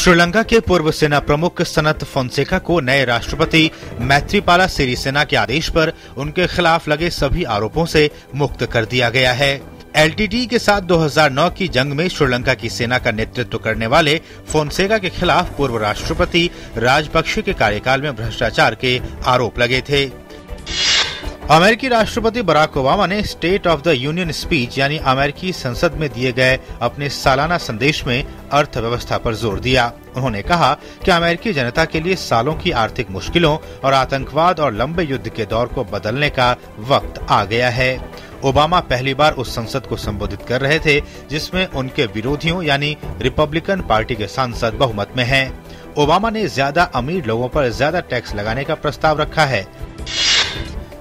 श्रीलंका के पूर्व सेना प्रमुख सनत फोंसेका को नए राष्ट्रपति मैत्रीपाला सिरिसेना के आदेश पर उनके खिलाफ लगे सभी आरोपों से मुक्त कर दिया गया है। एलटीटी के साथ 2009 की जंग में श्रीलंका की सेना का नेतृत्व करने वाले फोंसेका के खिलाफ पूर्व राष्ट्रपति राजपक्षे के कार्यकाल में भ्रष्टाचार के आरोप लगे थे। अमेरिकी राष्ट्रपति बराक ओबामा ने state of the union speech यानी अमेरिकी संसद में दिए गए अपने सालाना संदेश में अर्थव्यवस्था पर जोर दिया। उन्होंने कहा कि अमेरिकी जनता के लिए सालों की आर्थिक मुश्किलों और आतंकवाद और लंबे युद्ध के दौर को बदलने का वक्त आ गया है। ओबामा पहली बार उस संसद को संबोधित कर रहे थे जिसमें उनके विरोधियों यानी रिपब्लिकन पार्टी के सांसद बहुमत में हैं। ओबामा ने ज्यादा अमीर लोगों पर ज्यादा टैक्स लगाने का प्रस्ताव रखा है।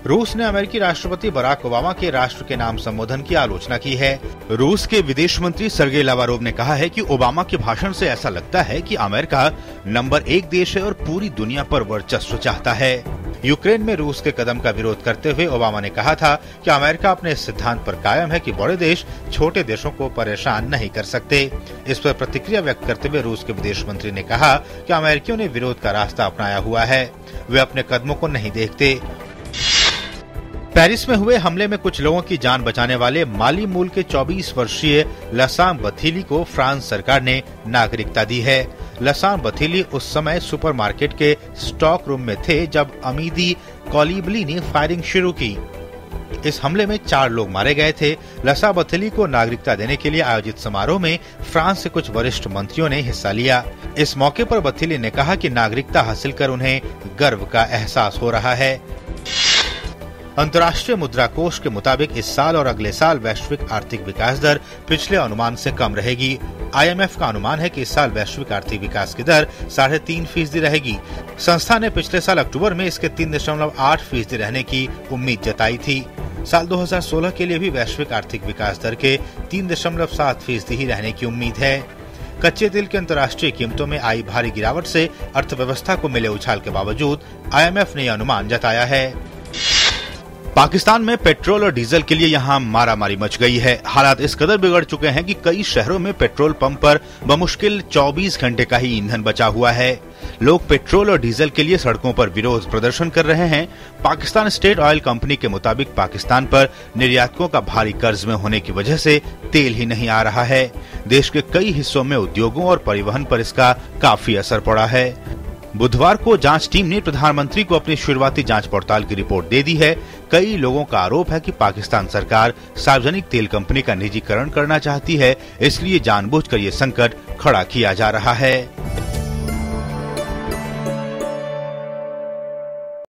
रूस ने अमेरिकी राष्ट्रपति बराक ओबामा के राष्ट्र के नाम संबोधन की आलोचना की है। रूस के विदेश मंत्री सर्गेई लावारोव ने कहा है कि ओबामा के भाषण से ऐसा लगता है कि अमेरिका नंबर 1 देश है और पूरी दुनिया पर वर्चस्व चाहता है। यूक्रेन में रूस के कदम का विरोध करते हुए ओबामा ने कहा था कि अमेरिका अपने इस सिद्धांत पर कायम है कि बड़े देश छोटे देशों को परेशान नहीं कर सकते। इस पर प्रतिक्रिया व्यक्त करते हुए रूस के विदेश मंत्री ने कहा कि अमेरिकियों ने विरोध का रास्ता अपनाया हुआ है, वे अपने कदमों को नहीं देखते। पेरिस में हुए हमले में कुछ लोगों की जान बचाने वाले माली मूल के 24 वर्षीय लसाम बथीली को फ्रांस सरकार ने नागरिकता दी है। लसाम बथीली उस समय सुपरमार्केट के स्टॉक रूम में थे जब अमीदी कौलिबली ने फायरिंग शुरू की। इस हमले में 4 लोग मारे गए थे। लसाम बथीली को नागरिकता देने के लिए आयोजित समारोह में फ्रांस से कुछ वरिष्ठ मंत्रियों ने हिस्सा लिया। इस मौके पर बथीली ने कहा कि नागरिकता हासिल कर उन्हें गर्व का एहसास हो रहा है। अंतर्राष्ट्रीय मुद्रा कोष के मुताबिक इस साल और अगले साल वैश्विक आर्थिक विकास दर पिछले अनुमान से कम रहेगी। आईएमएफ का अनुमान है कि इस साल वैश्विक आर्थिक विकास की दर 3.5% रहेगी। संस्था ने पिछले साल अक्टूबर में इसके 3.8% रहने की उम्मीद जताई थी। साल 2016 के लिए भी वैश्विक आर्थिक विकास दर के 3.7% ही रहने की उम्मीद है। कच्चे तेल की अंतर्राष्ट्रीय कीमतों में आई भारी गिरावट से अर्थव्यवस्था को मिले उछाल के बावजूद आईएमएफ ने यह अनुमान जताया है। पाकिस्तान में पेट्रोल और डीजल के लिए यहां मारामारी मच गई है। हालात इस कदर बिगड़ चुके हैं कि कई शहरों में पेट्रोल पंप पर बमुश्किल 24 घंटे का ही ईंधन बचा हुआ है। लोग पेट्रोल और डीजल के लिए सड़कों पर विरोध प्रदर्शन कर रहे हैं। पाकिस्तान स्टेट ऑयल कंपनी के मुताबिक पाकिस्तान पर निर्यातकों का भारी कर्ज में होने की वजह से तेल ही नहीं आ रहा है। देश के कई हिस्सों में उद्योगों और परिवहन पर इसका काफी असर पड़ा है। बुधवार को जांच टीम ने प्रधानमंत्री को अपनी शुरुआती जांच पड़ताल की रिपोर्ट दे दी है। कई लोगों का आरोप है कि पाकिस्तान सरकार सार्वजनिक तेल कंपनी का निजीकरण करना चाहती है, इसलिए जानबूझकर ये संकट खड़ा किया जा रहा है।